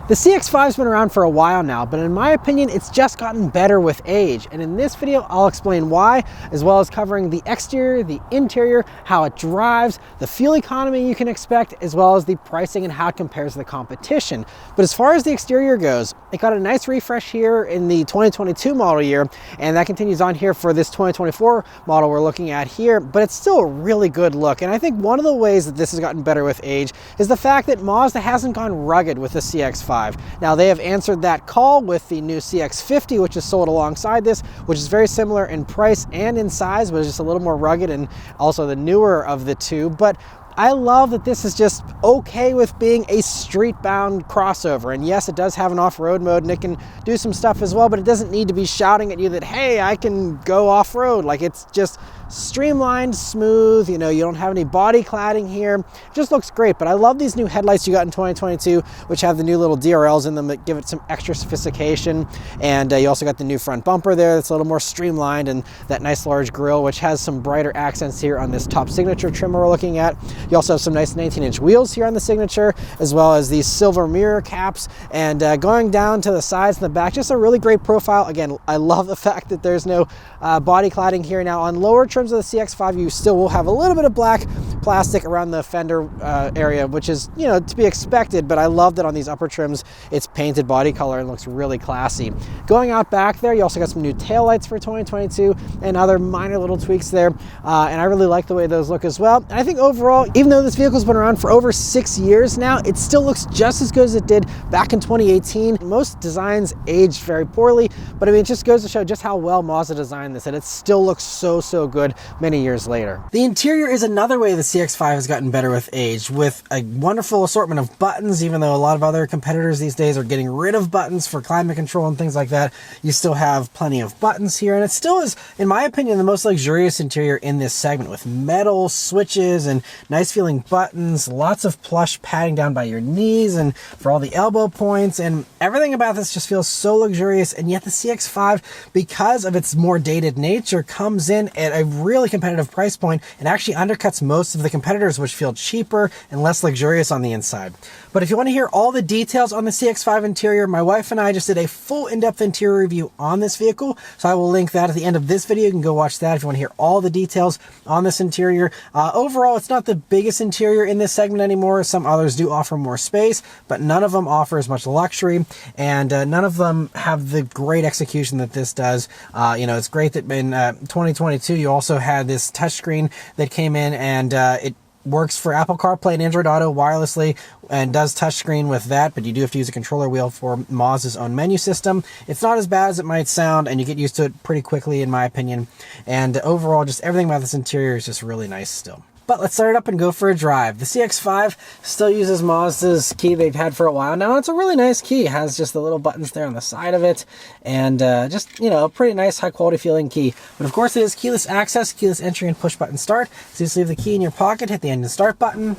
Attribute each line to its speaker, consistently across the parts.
Speaker 1: The CX-5's been around for a while now, but in my opinion, it's just gotten better with age. And in this video, I'll explain why, as well as covering the exterior, the interior, how it drives, the fuel economy you can expect, as well as the pricing and how it compares to the competition. But as far as the exterior goes, it got a nice refresh here in the 2022 model year, and that continues on here for this 2024 model we're looking at here, but it's still a really good look. And I think one of the ways that this has gotten better with age is the fact that Mazda hasn't gone rugged with the CX-5. Now they have answered that call with the new CX-50, which is sold alongside this, which is very similar in price and in size, but it's just a little more rugged and also the newer of the two. But I love that this is just okay with being a street-bound crossover. And yes, it does have an off-road mode and it can do some stuff as well, but it doesn't need to be shouting at you that, hey, I can go off-road. Like, it's just streamlined, smooth, you know, you don't have any body cladding here. It just looks great. But I love these new headlights you got in 2022, which have the new little DRLs in them that give it some extra sophistication. And you also got the new front bumper there that's a little more streamlined, and that nice large grille, which has some brighter accents here on this top Signature trim we're looking at. You also have some nice 19-inch wheels here on the Signature, as well as these silver mirror caps, and going down to the sides and the back, just a really great profile. Again, I love the fact that there's no body cladding here. Now on lower trims of the CX-5, you still will have a little bit of black plastic around the fender area, which is, you know, to be expected, but I love that on these upper trims it's painted body color and looks really classy. Going out back there, you also got some new taillights for 2022 and other minor little tweaks there, and I really like the way those look as well. And I think overall, even though this vehicle's been around for over 6 years now, it still looks just as good as it did back in 2018. Most designs aged very poorly, but I mean, it just goes to show just how well Mazda designed this, and it still looks so good many years later. The interior is another way the CX-5 has gotten better with age, with a wonderful assortment of buttons. Even though a lot of other competitors these days are getting rid of buttons for climate control and things like that, you still have plenty of buttons here, and it still is, in my opinion, the most luxurious interior in this segment, with metal switches and nice feeling buttons, lots of plush padding down by your knees and for all the elbow points, and everything about this just feels so luxurious. And yet the CX-5, because of its more dated nature, comes in at a really competitive price point and actually undercuts most of the competitors, which feel cheaper and less luxurious on the inside. But if you want to hear all the details on the CX-5 interior, my wife and I just did a full in-depth interior review on this vehicle, so I will link that at the end of this video. You can go watch that if you want to hear all the details on this interior. Overall, it's not the biggest interior in this segment anymore. Some others do offer more space, but none of them offer as much luxury, and none of them have the great execution that this does. You know, it's great that in 2022 you also had this touchscreen that came in, and it works for Apple CarPlay and Android Auto wirelessly and does touchscreen with that, but you do have to use a controller wheel for Mazda's own menu system. It's not as bad as it might sound, and you get used to it pretty quickly, in my opinion. And overall, just everything about this interior is just really nice still. But let's start it up and go for a drive. The CX-5 still uses Mazda's key they've had for a while now. It's a really nice key. It has just the little buttons there on the side of it, and just, you know, a pretty nice, high-quality feeling key. But of course, it is keyless access, keyless entry, and push-button start. So you just leave the key in your pocket, hit the engine start button,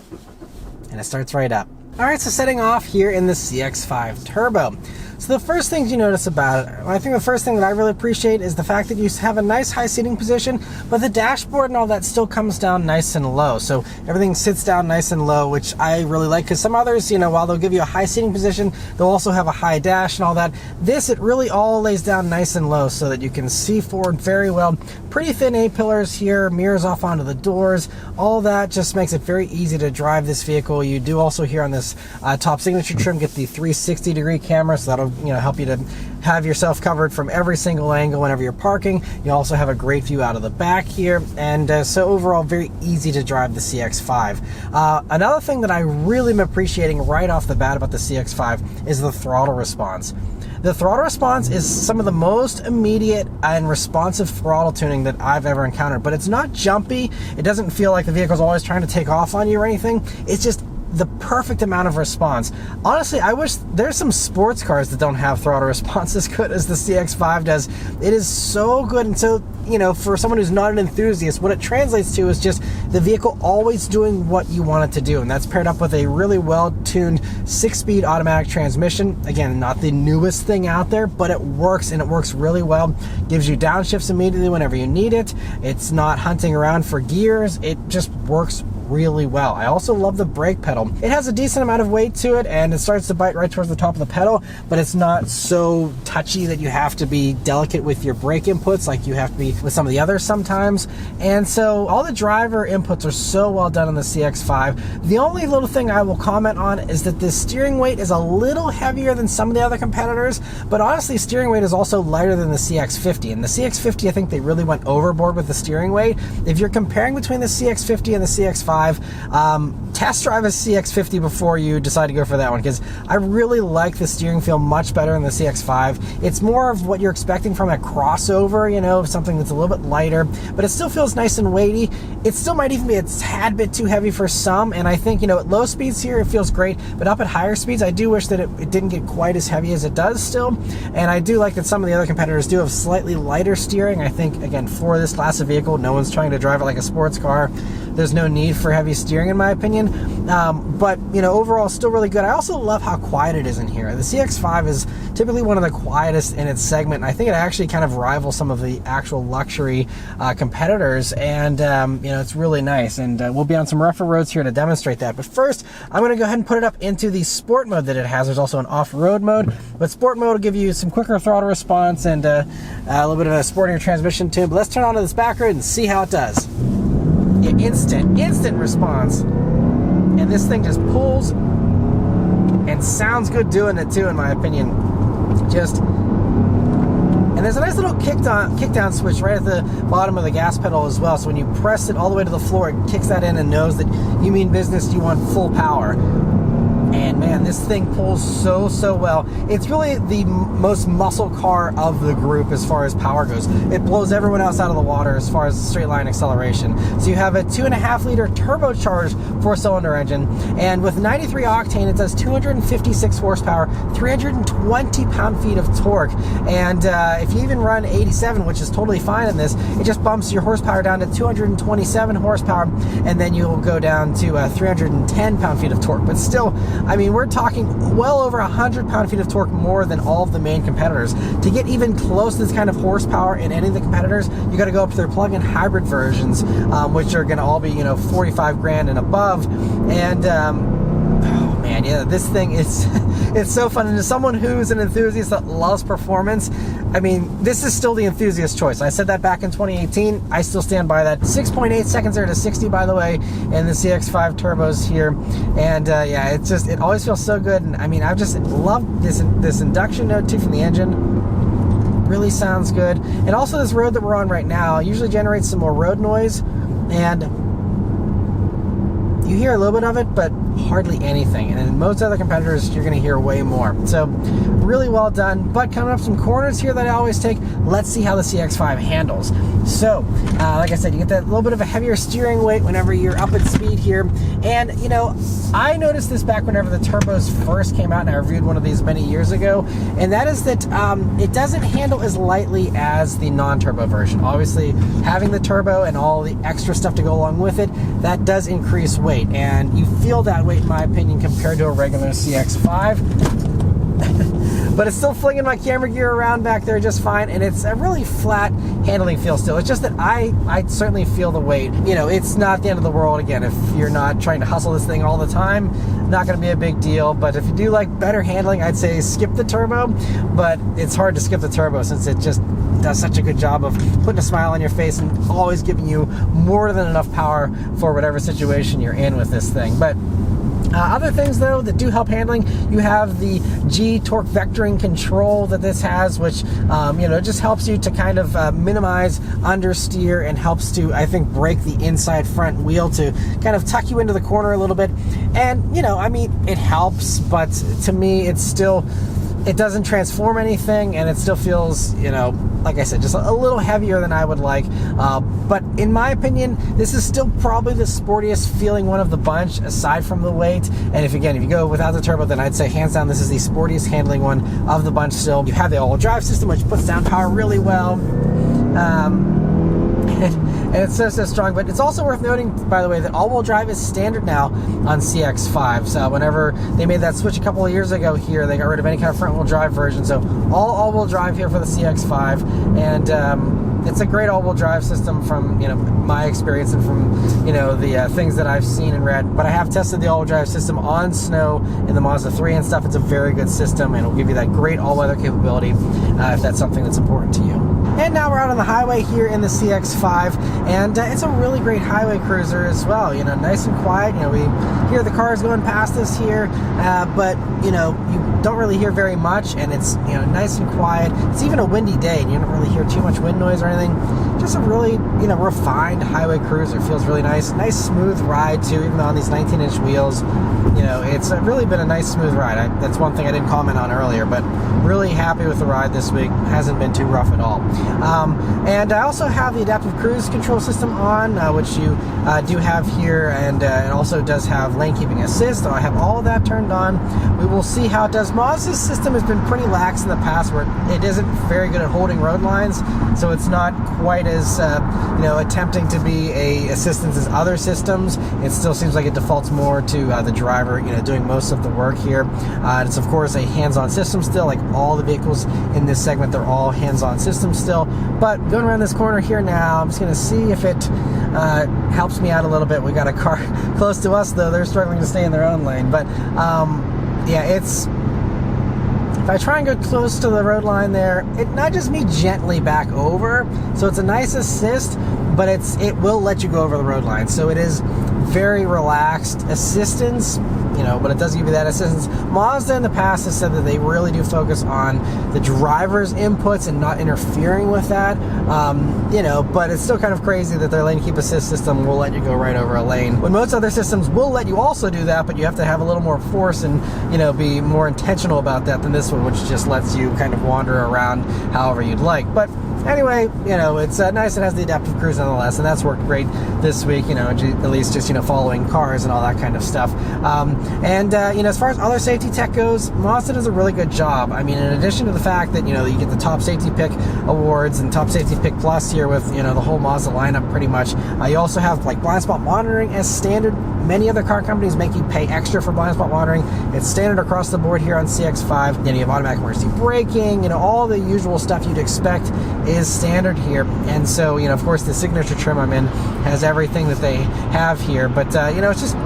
Speaker 1: and it starts right up. All right, so setting off here in the CX-5 Turbo. So the first things you notice about it, I think the first thing that I really appreciate is the fact that you have a nice high seating position, but the dashboard and all that still comes down nice and low. So everything sits down nice and low, which I really like, because some others, you know, while they'll give you a high seating position, they'll also have a high dash and all that. This, it really all lays down nice and low so that you can see forward very well. Pretty thin A-pillars here, mirrors off onto the doors. All that just makes it very easy to drive this vehicle. You do also here on this top Signature trim get the 360-degree camera, so that'll, you know, help you to have yourself covered from every single angle whenever you're parking. You also have a great view out of the back here, and so overall very easy to drive the CX-5. Another thing that I really am appreciating right off the bat about the CX-5 is the throttle response. The throttle response is some of the most immediate and responsive throttle tuning that I've ever encountered, but it's not jumpy. It doesn't feel like the vehicle's always trying to take off on you or anything. It's just the perfect amount of response. Honestly, I wish there's some sports cars that don't have throttle response as good as the CX-5 does. It is so good, and so, you know, for someone who's not an enthusiast, what it translates to is just the vehicle always doing what you want it to do, and that's paired up with a really well-tuned 6-speed automatic transmission. Again, not the newest thing out there, but it works, and it works really well. Gives you downshifts immediately whenever you need it. It's not hunting around for gears. It just works really well. I also love the brake pedal. It has a decent amount of weight to it, and it starts to bite right towards the top of the pedal, but it's not so touchy that you have to be delicate with your brake inputs like you have to be with some of the others sometimes. And so all the driver inputs are so well done on the CX-5. The only little thing I will comment on is that the steering weight is a little heavier than some of the other competitors, but honestly, steering weight is also lighter than the CX-50. And the CX-50, I think they really went overboard with the steering weight. If you're comparing between the CX-50 and the CX-5, test drive a CX-50 before you decide to go for that one, because I really like the steering feel much better in the CX-5. It's more of what you're expecting from a crossover, you know, something that's a little bit lighter, but it still feels nice and weighty. It still might even be a tad bit too heavy for some, and I think, you know, at low speeds here it feels great, but up at higher speeds I do wish that it didn't get quite as heavy as it does still. And I do like that some of the other competitors do have slightly lighter steering. I think, again, for this class of vehicle, no one's trying to drive it like a sports car. There's no need for heavy steering in my opinion, but you know, overall still really good. I also love how quiet it is in here. The CX-5 is typically one of the quietest in its segment, and I think it actually kind of rivals some of the actual luxury competitors, and you know, it's really nice, and we'll be on some rougher roads here to demonstrate that. But first, I'm going to go ahead and put it up into the sport mode that it has. There's also an off-road mode, but sport mode will give you some quicker throttle response and a little bit of a sportier transmission tune. But let's turn on to this back road and see how it does. Yeah, instant response, and this thing just pulls and sounds good doing it too, in my opinion. And there's a nice little kickdown switch right at the bottom of the gas pedal as well, so when you press it all the way to the floor, it kicks that in and knows that you mean business, you want full power. And man, this thing pulls so well. It's really the most muscle car of the group as far as power goes. It blows everyone else out of the water as far as straight line acceleration. So you have a 2.5 liter turbocharged 4-cylinder engine, and with 93 octane, it does 256 horsepower, 320 pound-feet of torque. And if you even run 87, which is totally fine in this, it just bumps your horsepower down to 227 horsepower, and then you'll go down to 310 pound-feet of torque. But still, I mean, we're talking well over 100 pound-feet of torque more than all of the main competitors. To get even close to this kind of horsepower in any of the competitors, you got to go up to their plug-in hybrid versions, which are going to all be, you know, 45 grand and above. And oh man, yeah, this thing is it's so fun. And as someone who's an enthusiast that loves performance, I mean, this is still the enthusiast choice. I said that back in 2018. I still stand by that. 6.8 seconds there to 60, by the way, in the CX-5 turbos here. And yeah, it always feels so good. And I mean, I've just loved this induction note too from the engine. Really sounds good. And also this road that we're on right now usually generates some more road noise, and you hear a little bit of it, but hardly anything. And in most other competitors, you're going to hear way more. So really well done. But coming up some corners here that I always take, let's see how the CX-5 handles. So like I said, you get that little bit of a heavier steering weight whenever you're up at speed here. And you know, I noticed this back whenever the turbos first came out, and I reviewed one of these many years ago, and that is that it doesn't handle as lightly as the non-turbo version. Obviously, having the turbo and all the extra stuff to go along with it, that does increase weight, and you feel that weight, in my opinion, compared to a regular CX-5. But it's still flinging my camera gear around back there just fine, and it's a really flat handling feel still. It's just that I certainly feel the weight. You know, it's not the end of the world. Again, if you're not trying to hustle this thing all the time, not going to be a big deal. But if you do like better handling, I'd say skip the turbo. But it's hard to skip the turbo since it just does such a good job of putting a smile on your face and always giving you more than enough power for whatever situation you're in with this thing. But other things though that do help handling, you have the G torque vectoring control that this has, which you know, just helps you to kind of minimize understeer and helps to, I think, brake the inside front wheel to kind of tuck you into the corner a little bit. And you know, I mean, it helps, but to me it's still, it doesn't transform anything, and it still feels, you know, like I said, just a little heavier than I would like. But in my opinion, this is still probably the sportiest feeling one of the bunch, aside from the weight. And if you go without the turbo, then I'd say hands down this is the sportiest handling one of the bunch still. You have the all-wheel drive system, which puts down power really well. and it's so strong. But it's also worth noting, by the way, that all-wheel drive is standard now on CX-5. So whenever they made that switch a couple of years ago here, they got rid of any kind of front-wheel drive version. So all-wheel drive here for the CX-5, and it's a great all-wheel drive system from my experience and from the things that I've seen and read. But I have tested the all-wheel drive system on snow in the Mazda 3 and stuff. It's a very good system, and it'll give you that great all-weather capability if that's something that's important to you. And now we're out on the highway here in the CX-5, and it's a really great highway cruiser as well. Nice and quiet. We hear the cars going past us here, but you don't really hear very much, and it's nice and quiet. It's even a windy day, and you don't really hear too much wind noise or anything. Just a really refined highway cruiser. Feels really nice smooth ride too, even on these 19-inch wheels. It's really been a nice smooth ride. That's one thing I didn't comment on earlier, but really happy with the ride this week. Hasn't been too rough at all. And I also have the adaptive cruise control system on, which you do have here, and it also does have lane keeping assist. So I have all of that turned on. We will see how it does. Mazda's system has been pretty lax in the past, where it isn't very good at holding road lines, so it's not quite as attempting to be a assistance as other systems. It still seems like it defaults more to the driver doing most of the work here. It's of course a hands-on system still, like all the vehicles in this segment. They're all hands-on systems still. But going around this corner here now, I'm just going to see if it helps me out a little bit. We got a car close to us though. They're struggling to stay in their own lane. But yeah, if I try and go close to the road line there, it nudges me gently back over. So it's a nice assist, but it will let you go over the road line. So it is very relaxed assistance, but it does give you that assistance. Mazda in the past has said that they really do focus on the driver's inputs and not interfering with that. But it's still kind of crazy that their lane keep assist system will let you go right over a lane, when most other systems will let you also do that, but you have to have a little more force and be more intentional about that than this one, which just lets you kind of wander around however you'd like. But anyway, it's nice. It has the adaptive cruise nonetheless, and that's worked great this week, at least just, following cars and all that kind of stuff. As far as other safety tech goes, Mazda does a really good job. I mean, in addition to the fact that, you get the top safety pick awards and top safety pick plus here with, the whole Mazda lineup pretty much, you also have like blind spot monitoring as standard. Many other car companies make you pay extra for blind spot monitoring. It's standard across the board here on CX-5. Then you have automatic emergency braking, all the usual stuff you'd expect is standard here. And so, of course, the signature trim I'm in has everything that they have here. But, it's just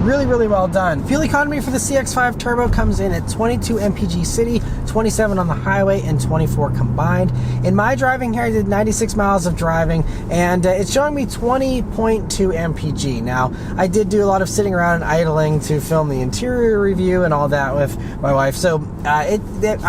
Speaker 1: really, really well done. Fuel economy for the CX-5 Turbo comes in at 22 mpg city, 27 on the highway, and 24 combined. In my driving here, I did 96 miles of driving, and it's showing me 20.2 mpg. Now, I did do a lot of sitting around and idling to film the interior review and all that with my wife. So I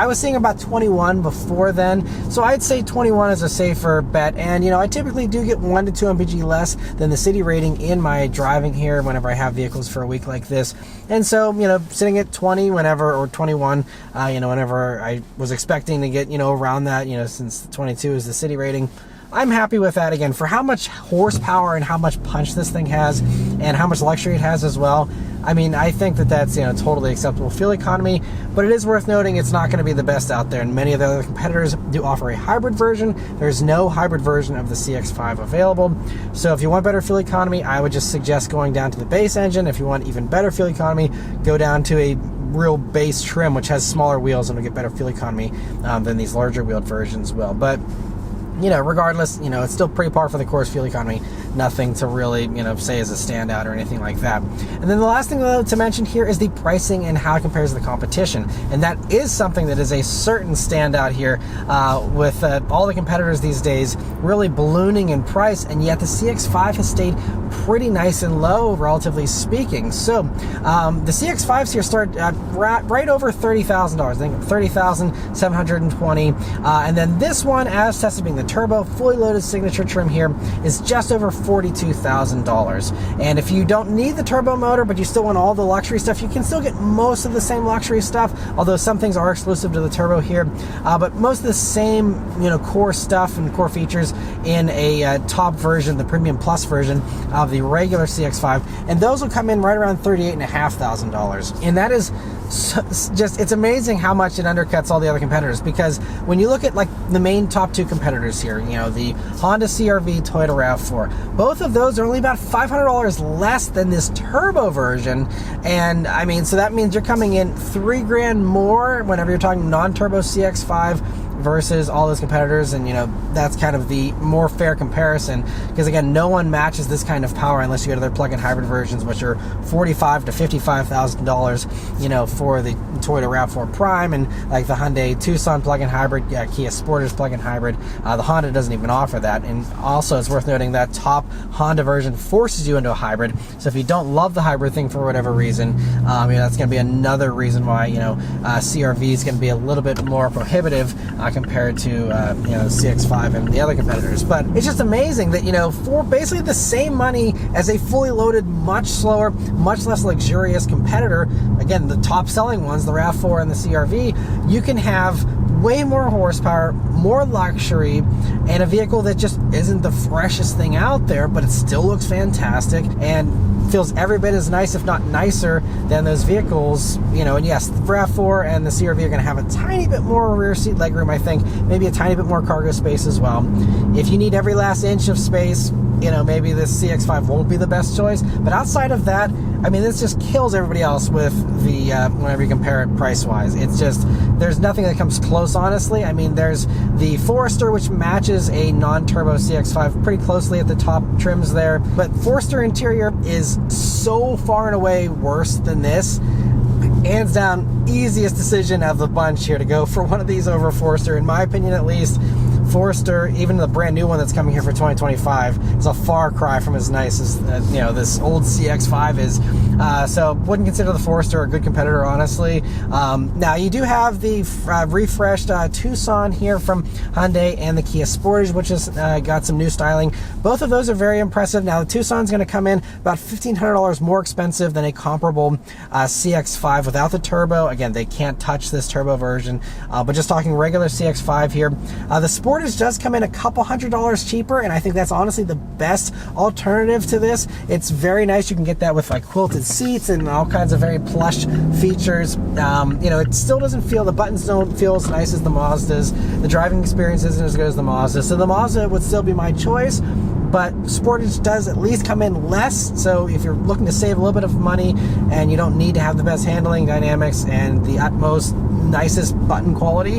Speaker 1: was seeing about 21 before then. So I'd say 21 is a safer bet. And, I typically do get 1 to 2 mpg less than the city rating in my driving here whenever I have vehicles for a week like this. And so, sitting at 20 whenever, or 21, whenever I was expecting to get, around that, since 22 is the city rating, I'm happy with that. Again, for how much horsepower and how much punch this thing has and how much luxury it has as well, I mean, I think that that's, totally acceptable fuel economy. But it is worth noting it's not going to be the best out there, and many of the other competitors do offer a hybrid version. There's no hybrid version of the CX-5 available. So if you want better fuel economy, I would just suggest going down to the base engine. If you want even better fuel economy, go down to a real base trim, which has smaller wheels and will get better fuel economy than these larger wheeled versions will. But regardless, it's still pretty par for the course fuel economy. Nothing to really, say is a standout or anything like that. And then the last thing to mention here is the pricing and how it compares to the competition. And that is something that is a certain standout here with all the competitors these days really ballooning in price, and yet the CX-5 has stayed pretty nice and low, relatively speaking. So the CX-5s here start right over $30,000. I think $30,720. And then this one, as tested, being the turbo, fully loaded signature trim here, is just over $42,000. And if you don't need the turbo motor, but you still want all the luxury stuff, you can still get most of the same luxury stuff, although some things are exclusive to the turbo here. But most of the same, core stuff and core features in a top version, the Premium Plus version of the regular CX-5, and those will come in right around $38,500. And that is it's amazing how much it undercuts all the other competitors, because when you look at like the main top two competitors here, you know, the Honda CR-V, Toyota RAV4, both of those are only about $500 less than this turbo version. And I mean, so that means you're coming in $3,000 more whenever you're talking non-turbo CX-5 versus all those competitors. And you know, that's kind of the more fair comparison, because again, no one matches this kind of power unless you go to their plug-in hybrid versions, which are $45,000 to $55,000, you know, for the Toyota RAV4 Prime, and like the Hyundai Tucson plug-in hybrid, Kia Sportage plug-in hybrid. The Honda doesn't even offer that. And also, it's worth noting that top Honda version forces you into a hybrid. So if you don't love the hybrid thing for whatever reason, you know, that's going to be another reason why, you know, CR-V is going to be a little bit more prohibitive compared to you know, CX-5 and the other competitors. But it's just amazing that, you know, for basically the same money as a fully loaded, much slower, much less luxurious competitor, again, the top selling ones, the RAV4 and the CR-V, you can have way more horsepower, more luxury, and a vehicle that just isn't the freshest thing out there, but it still looks fantastic and feels every bit as nice, if not nicer, than those vehicles, you know. And yes, the RAV4 and the CR-V are going to have a tiny bit more rear seat legroom, I think, maybe a tiny bit more cargo space as well. If you need every last inch of space, you know, maybe this CX-5 won't be the best choice. But outside of that, I mean, this just kills everybody else with the, whenever you compare it price-wise. It's just, there's nothing that comes close, honestly. I mean, there's the Forester, which matches a non-turbo CX-5 pretty closely at the top trims there. But Forester interior is so far and away worse than this. Hands down, easiest decision of the bunch here to go for one of these over Forester, in my opinion at least. Forester, even the brand new one that's coming here for 2025, is a far cry from as nice as you know, this old CX-5 is. So wouldn't consider the Forester a good competitor, honestly. Now you do have the refreshed Tucson here from Hyundai and the Kia Sportage, which has got some new styling. Both of those are very impressive. Now the Tucson's going to come in about $1,500 more expensive than a comparable CX-5 without the turbo. Again, they can't touch this turbo version, but just talking regular CX-5 here. The Sportage does come in a couple $100 cheaper, and I think that's honestly the best alternative to this. It's very nice. You can get that with like quilted seats and all kinds of very plush features. You know, it still doesn't feel, the buttons don't feel as nice as the Mazdas. The driving experience isn't as good as the Mazda. So the Mazda would still be my choice, but Sportage does at least come in less. So if you're looking to save a little bit of money and you don't need to have the best handling dynamics and the utmost nicest button quality,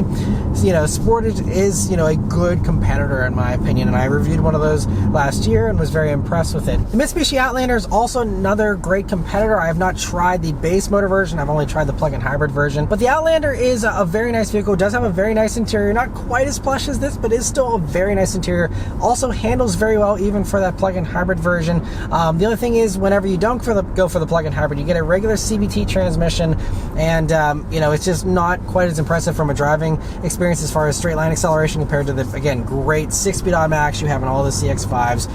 Speaker 1: you know, Sportage is, you know, a good competitor in my opinion, and I reviewed one of those last year and was very impressed with it. The Mitsubishi Outlander is also another great competitor. I have not tried the base motor version, I've only tried the plug-in hybrid version, but the Outlander is a very nice vehicle. It does have a very nice interior, not quite as plush as this, but is still a very nice interior. Also handles very well even for that plug-in hybrid version. The other thing is, whenever you don't go for the plug-in hybrid, you get a regular CVT transmission, and you know, it's just not quite as impressive from a driving experience as far as straight line acceleration compared to the, again, great 6-speed automatics you have in all the CX-5s.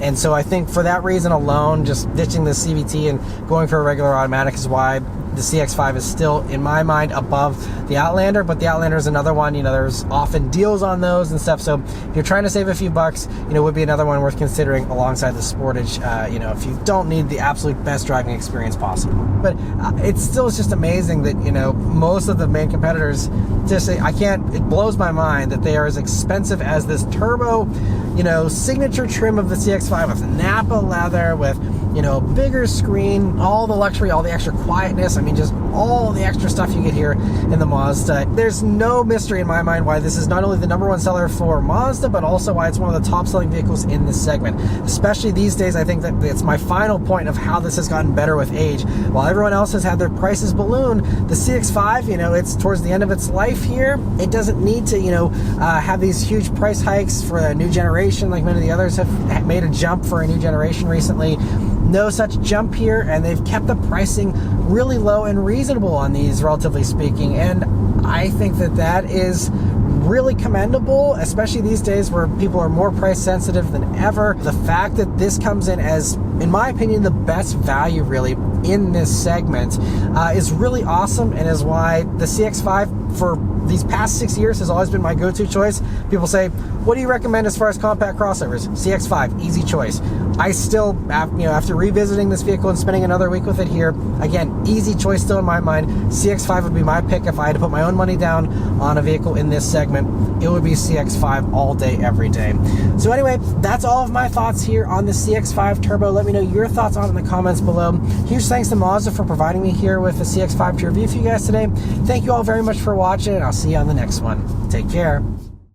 Speaker 1: And so I think for that reason alone, just ditching the CVT and going for a regular automatic is why the CX-5 is still, in my mind, above the Outlander. But the Outlander is another one, you know, there's often deals on those and stuff, so if you're trying to save a few bucks, you know, would be another one worth considering alongside the Sportage, you know, if you don't need the absolute best driving experience possible. But it still is just amazing that, you know, most of the main competitors, just, it blows my mind that they are as expensive as this turbo, you know, signature trim of the CX-5 with Napa leather, with, you know, bigger screen, all the luxury, all the extra quietness. I mean, just all the extra stuff you get here in the Mazda. There's no mystery in my mind why this is not only the #1 seller for Mazda, but also why it's one of the top selling vehicles in this segment. Especially these days, I think that it's my final point of how this has gotten better with age. While everyone else has had their prices balloon, the CX-5, you know, it's towards the end of its life here. It doesn't need to, you know, have these huge price hikes for a new generation like many of the others have made a jump for a new generation recently. No such jump here, and they've kept the pricing really low and reasonable on these, relatively speaking, and I think that that is really commendable, especially these days where people are more price sensitive than ever. The fact that this comes in as, in my opinion, the best value really in this segment is really awesome, and is why the CX-5, for these past 6 years has always been my go-to choice. People say, what do you recommend as far as compact crossovers? CX-5, easy choice. I still, after revisiting this vehicle and spending another week with it here, again, easy choice still in my mind. CX-5 would be my pick if I had to put my own money down on a vehicle in this segment. It would be CX-5 all day, every day. So anyway, that's all of my thoughts here on the CX-5 Turbo. Let me know your thoughts on it in the comments below. Huge thanks to Mazda for providing me here with the CX-5 to review for you guys today. Thank you all very much for watching, and I'll see you on the next one. Take care.